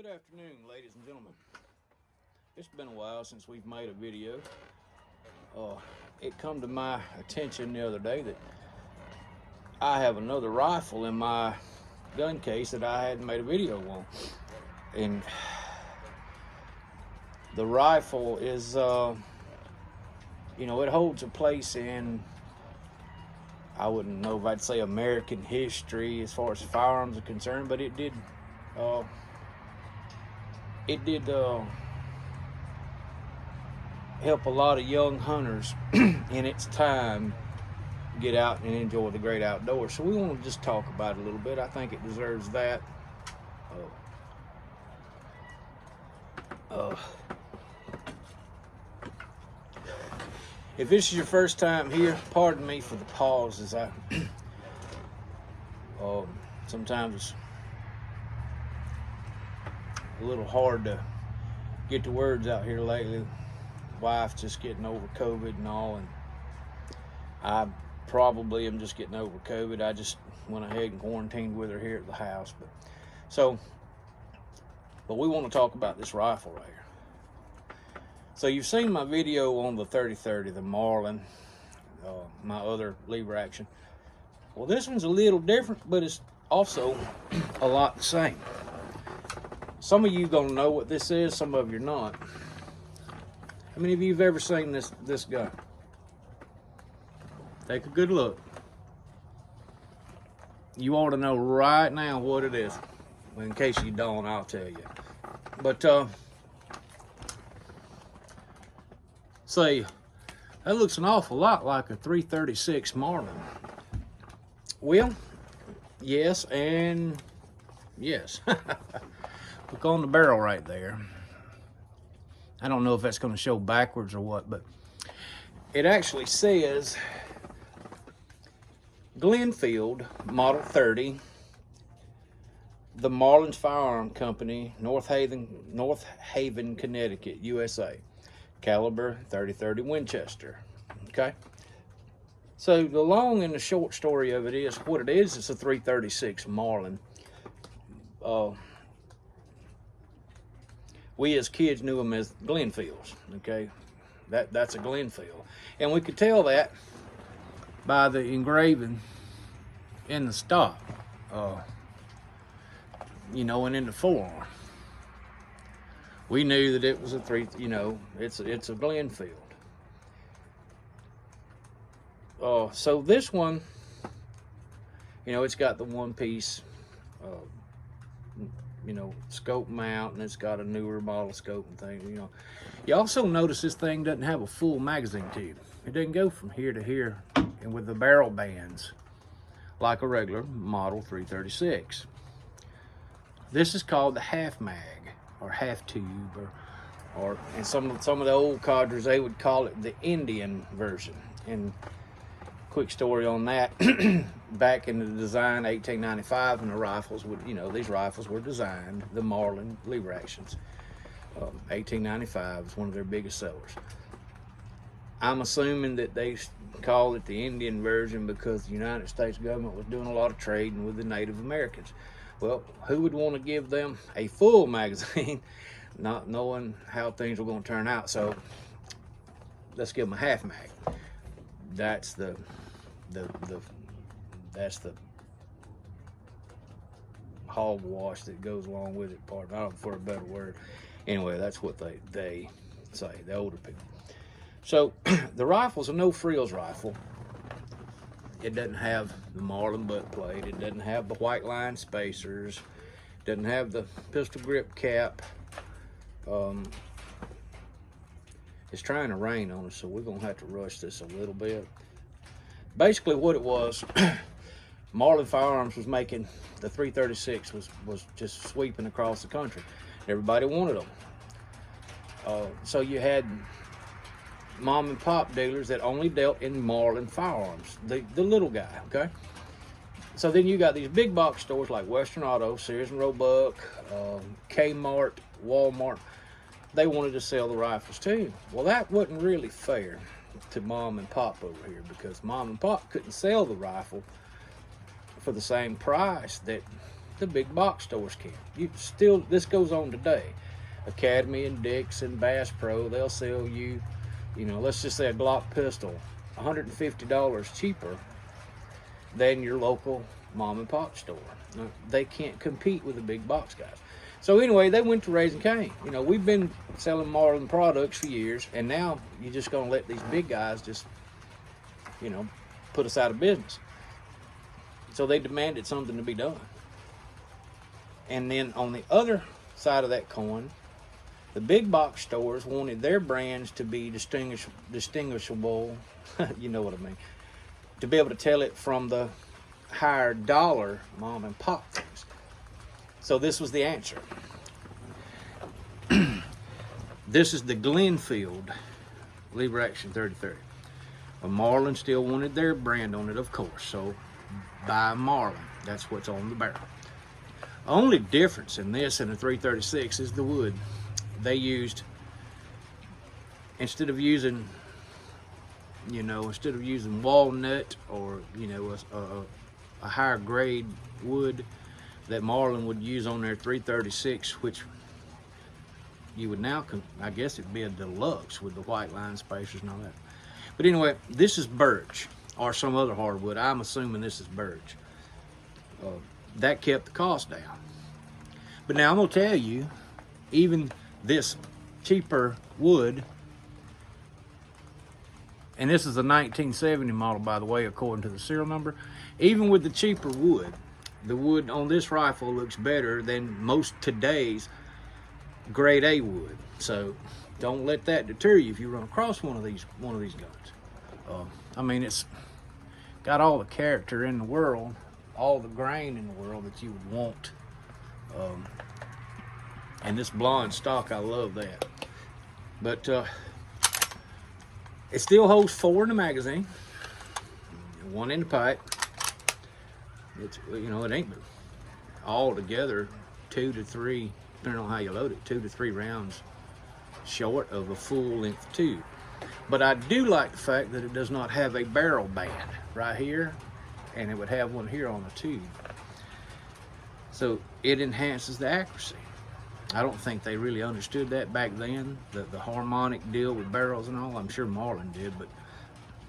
Good afternoon, ladies and gentlemen. It's been a while since we've made a video. It come to my attention the other day that I have another rifle in my gun case that I hadn't made a video on. And the rifle is, it holds a place in, I wouldn't know if I'd say American history as far as firearms are concerned, but it did help a lot of young hunters in its time get out and enjoy the great outdoors. So we want to just talk about it a little bit. I think it deserves that. If this is your first time here, pardon me for the pause, as I sometimes it's a little hard to get the words out here lately. Wife's just getting over COVID and all, and I probably am just getting over COVID. I just went ahead and quarantined with her here at the house. But we want to talk about this rifle right here. So you've seen my video on the 30-30, the Marlin, my other lever action. Well, this one's a little different, but it's also a lot the same. Some of you gonna know what this is, some of you're not. How many of you have ever seen this gun? Take a good look. You ought to know right now what it is. Well, in case you don't, I'll tell you. But say that looks an awful lot like a 336 Marlin. Well, yes and yes. Look on the barrel right there. I don't know if that's going to show backwards or what, but it actually says Glenfield Model 30, the Marlin Firearm Company, North Haven, Connecticut, USA. Caliber 30-30 Winchester. Okay? So the long and the short story of it is, what it is, it's a 336 Marlin. We as kids knew them as Glenfields, okay? That's a Glenfield. And we could tell that by the engraving in the stock, and in the forearm. We knew that it was a it's a Glenfield. So this one, it's got the one piece, scope mount, and it's got a newer model scope and things. You also notice this thing doesn't have a full magazine tube. It doesn't go from here to here and with the barrel bands like a regular model 336. This is called the half mag or half tube, or and some of the old codgers, they would call it the Indian version. And quick story on that. Back in the design 1895, and the rifles would, these rifles were designed, the Marlin lever actions. 1895 was one of their biggest sellers. I'm assuming that they called it the Indian version because the United States government was doing a lot of trading with the Native Americans. Well, who would want to give them a full magazine, not knowing how things were going to turn out? So let's give them a half mag. That's the hogwash that goes along with it, I don't know, for a better word. Anyway, that's what they say, the older people. So the rifle's a no frills rifle. It doesn't have the Marlin butt plate. It doesn't have the white line spacers. It doesn't have the pistol grip cap. It's trying to rain on us, so we're gonna have to rush this a little bit. Basically what it was, Marlin Firearms was making, the 336 was just sweeping across the country. Everybody wanted them. So you had mom and pop dealers that only dealt in Marlin firearms, the little guy, okay? So then you got these big box stores like Western Auto, Sears and Roebuck, Kmart, Walmart. They wanted to sell the rifles too. Well, that wasn't really fair to mom and pop over here, because mom and pop couldn't sell the rifle for the same price that the big box stores can. You still, this goes on today. Academy and Dick's and Bass Pro, they'll sell you, you know, let's just say a Glock pistol, $150 cheaper than your local mom and pop store. Now, they can't compete with the big box guys. So anyway, they went to Raising Cane. You know, we've been selling Marlin products for years, and now you're just gonna let these big guys just, you know, put us out of business. So they demanded something to be done. And then on the other side of that coin, the big box stores wanted their brands to be distinguishable, you know what I mean, to be able to tell it from the higher dollar mom and pop things. So this was the answer. This is the Glenfield lever action 30-30. Well, Marlin still wanted their brand on it, of course, so buy Marlin. That's what's on the barrel. Only difference in this and the 336 is the wood. They used, instead of using walnut or, you know, a higher grade wood that Marlin would use on their 336, which you would now, I guess it'd be a deluxe with the white line spacers and all that. But anyway, this is birch or some other hardwood. I'm assuming this is birch. That kept the cost down. But now I'm gonna tell you, even this cheaper wood, and this is a 1970 model, by the way, according to the serial number, even with the cheaper wood, the wood on this rifle looks better than most today's grade A wood. So don't let that deter you if you run across one of these guns. I mean, it's got all the character in the world, all the grain in the world that you would want. And this blonde stock, I love that. But it still holds 4 in the magazine, 1 in the pipe. It's, you know, it ain't all together 2 to 3, depending on how you load it, 2 to 3 rounds short of a full length tube. But I do like the fact that it does not have a barrel band right here, and it would have one here on the tube. So it enhances the accuracy. I don't think they really understood that back then, the harmonic deal with barrels and all. I'm sure Marlin did,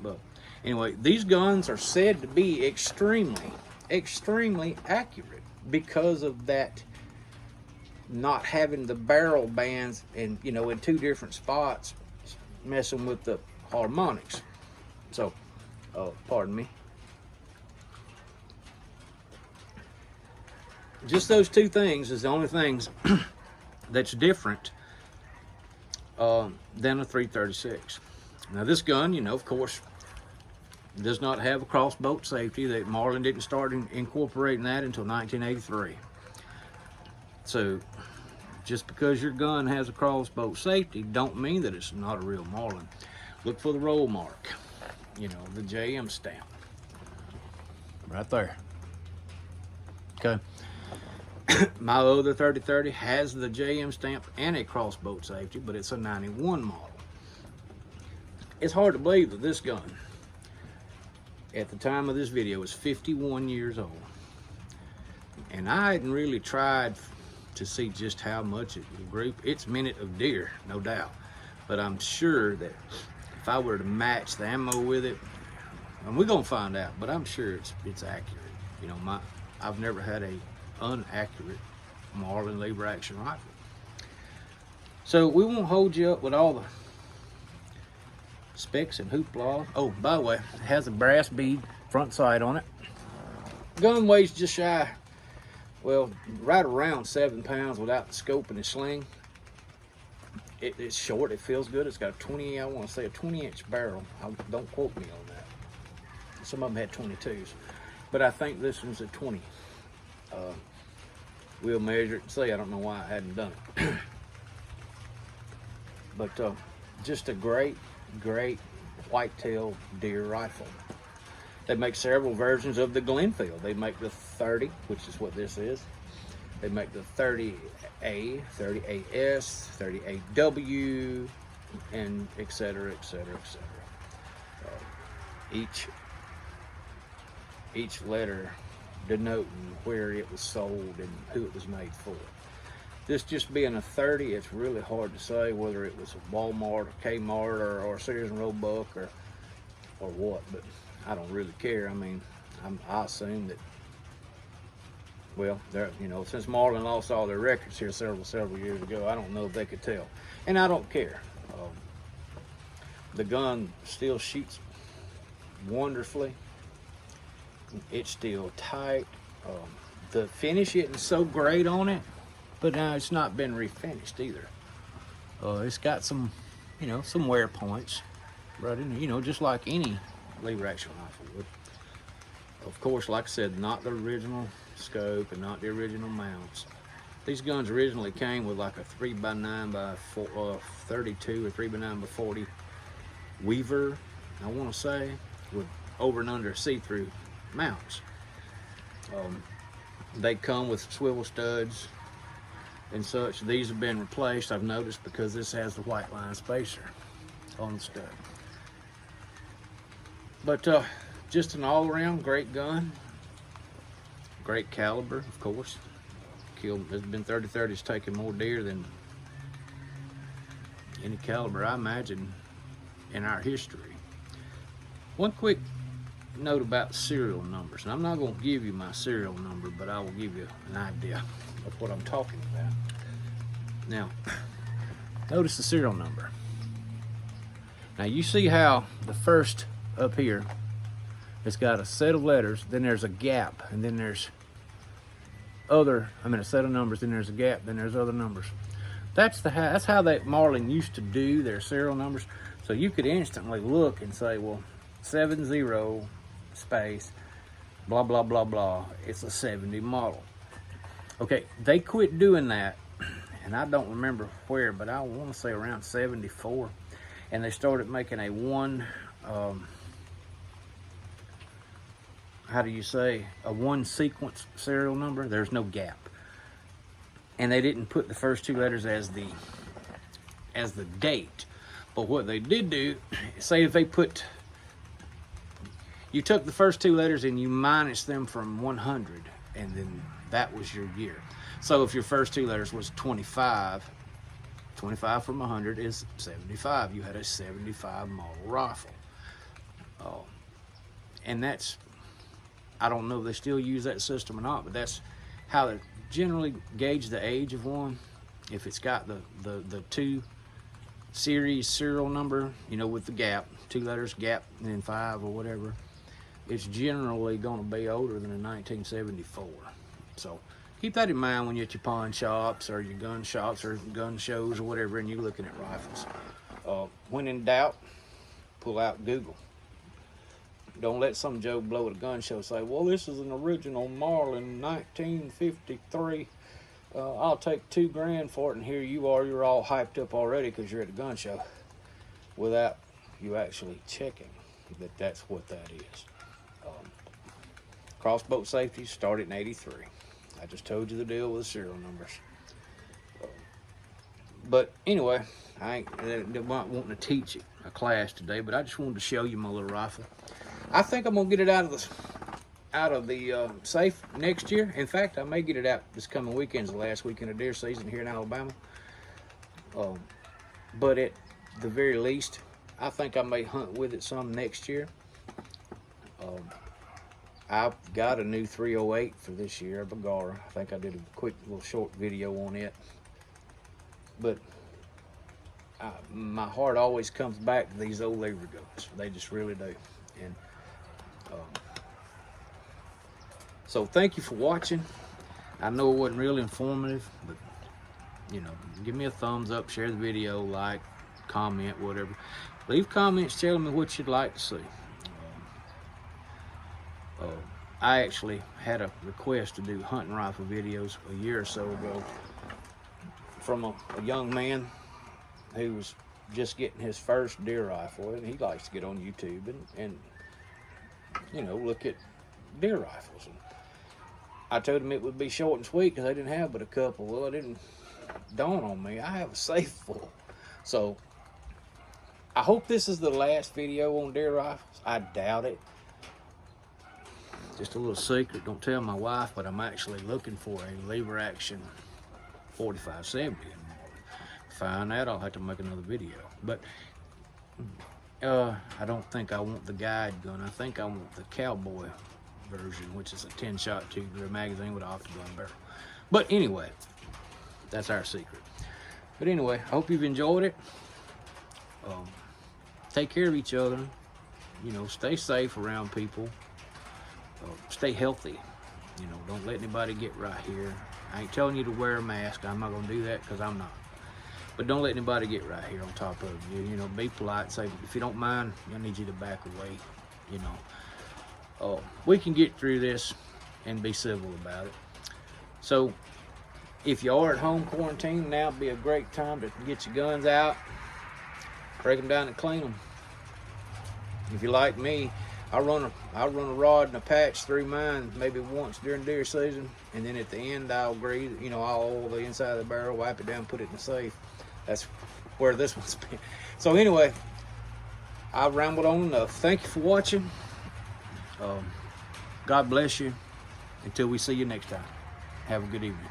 but anyway, these guns are said to be extremely accurate because of that, not having the barrel bands and, you know, in 2 different spots, messing with the harmonics. So, pardon me. Just those 2 things is the only things that's different than a 336. Now this gun, you know, of course, does not have a crossbolt safety. That Marlin didn't start incorporating that until 1983. So just because your gun has a crossbolt safety don't mean that it's not a real Marlin. Look for the roll mark, you know, the JM stamp right there. Okay. My other 30-30 has the JM stamp and a crossbolt safety, but it's a 91 model. It's hard to believe that this gun, at the time of this video, is 51 years old. And I hadn't really tried to see just how much it will group. It's minute of deer, no doubt. But I'm sure that if I were to match the ammo with it, and we're gonna find out, but I'm sure it's accurate. You know, I've never had a inaccurate Marlin lever action rifle. So we won't hold you up with all the specs and hoopla. Oh, by the way, it has a brass bead front sight on it. Gun weighs just shy, well, right around 7 pounds without the scope and the sling. It's short, it feels good. It's got I want to say a 20-inch barrel. Don't quote me on that. Some of them had 22s, but I think this one's a 20. We'll measure it and see. I don't know why I hadn't done it. But just a great whitetail deer rifle. They make several versions of the Glenfield. They make the 30, which is what this is. They make the 30A, 30AS, 30AW, and et cetera, et cetera, et cetera. Each letter denoting where it was sold and who it was made for. This just being a 30, it's really hard to say whether it was a Walmart or Kmart or Sears and Roebuck or what, but I don't really care. I mean, I assume that, well, you know, since Marlin lost all their records here several years ago, I don't know if they could tell, and I don't care. The gun still shoots wonderfully. It's still tight. The finish isn't so great on it, but now it's not been refinished either. It's got some, you know, some wear points, right in, you know, just like any lever action rifle would. Of course, like I said, not the original scope and not the original mounts. These guns originally came with like a 3x9 by 32 or 3x9 by 40 Weaver, I want to say, with over and under see-through mounts. They come with swivel studs and such. These have been replaced, I've noticed, because this has the white line spacer on the stud. But just an all-around great gun. Great caliber, of course. There's been 30-30s taking more deer than any caliber, I imagine, in our history. One quick note about serial numbers, and I'm not going to give you my serial number, but I will give you an idea of what I'm talking about. Now, notice the serial number. Now you see how the first up here, it's got a set of letters, then there's a gap, and then there's a set of numbers, then there's a gap, then there's other numbers. That's how that Marlin used to do their serial numbers. So you could instantly look and say, well, 70 space, blah, blah, blah, blah. It's a 70 model. Okay, they quit doing that, and I don't remember where, but I want to say around 74. And they started making a one sequence serial number. There's no gap. And they didn't put the first two letters as the date. But what they did do, say if you took the first two letters and you minus them from 100, and then that was your year. So if your first two letters was 25, 25 from 100 is 75. You had a 75 model rifle. And that's, I don't know if they still use that system or not, but that's how they generally gauge the age of one. If it's got the two series serial number, you know, with the gap, two letters, gap, and then 5 or whatever, it's generally going to be older than a 1974. So keep that in mind when you're at your pawn shops or your gun shops or gun shows or whatever, and you're looking at rifles. When in doubt, pull out Google. Don't let some Joe blow at a gun show say, well, this is an original Marlin 1953. I'll take $2,000 for it, and here you are, you're all hyped up already because you're at a gun show, without you actually checking that that's what that is. Crossbow safeties started in '83. I just told you the deal with the serial numbers. But anyway, I ain't wanting to teach a class today, but I just wanted to show you my little rifle. I think I'm gonna get it out of the safe next year. In fact, I may get it out this coming weekend's the last weekend of deer season here in Alabama. But at the very least, I think I may hunt with it some next year. I've got a new 308 for this year, a Bagara. I think I did a quick little short video on it. But my heart always comes back to these old lever guns. They just really do. And so thank you for watching. I know it wasn't real informative, but you know, give me a thumbs up, share the video, like, comment, whatever. Leave comments telling me what you'd like to see. I actually had a request to do hunting rifle videos a year or so ago from a young man who was just getting his first deer rifle, and he likes to get on YouTube and you know, look at deer rifles. And I told him it would be short and sweet because I didn't have but a couple. Well, it didn't dawn on me. I have a safe full. So I hope this is the last video on deer rifles. I doubt it. Just a little secret, don't tell my wife, but I'm actually looking for a lever action 4570. Find that, I'll have to make another video. But I don't think I want the guide gun. I think I want the cowboy version, which is a 10-shot tubular magazine with an octagon barrel. But anyway, that's our secret. But anyway, I hope you've enjoyed it. Take care of each other. You know, stay safe around people. Stay healthy. You know, don't let anybody get right here. I ain't telling you to wear a mask. I'm not gonna do that because I'm not. But don't let anybody get right here on top of you. You know, be polite. Say, if you don't mind, I need you to back away. You know, we can get through this and be civil about it. So, if you are at home quarantined, now would be a great time to get your guns out, break them down and clean them. If you're like me, I'll run a rod and a patch through mine maybe once during deer season, and then at the end I'll grease, you know, I'll oil the inside of the barrel, wipe it down, put it in the safe. That's where this one's been. So anyway, I've rambled on enough. Thank you for watching. God bless you. Until we see you next time. Have a good evening.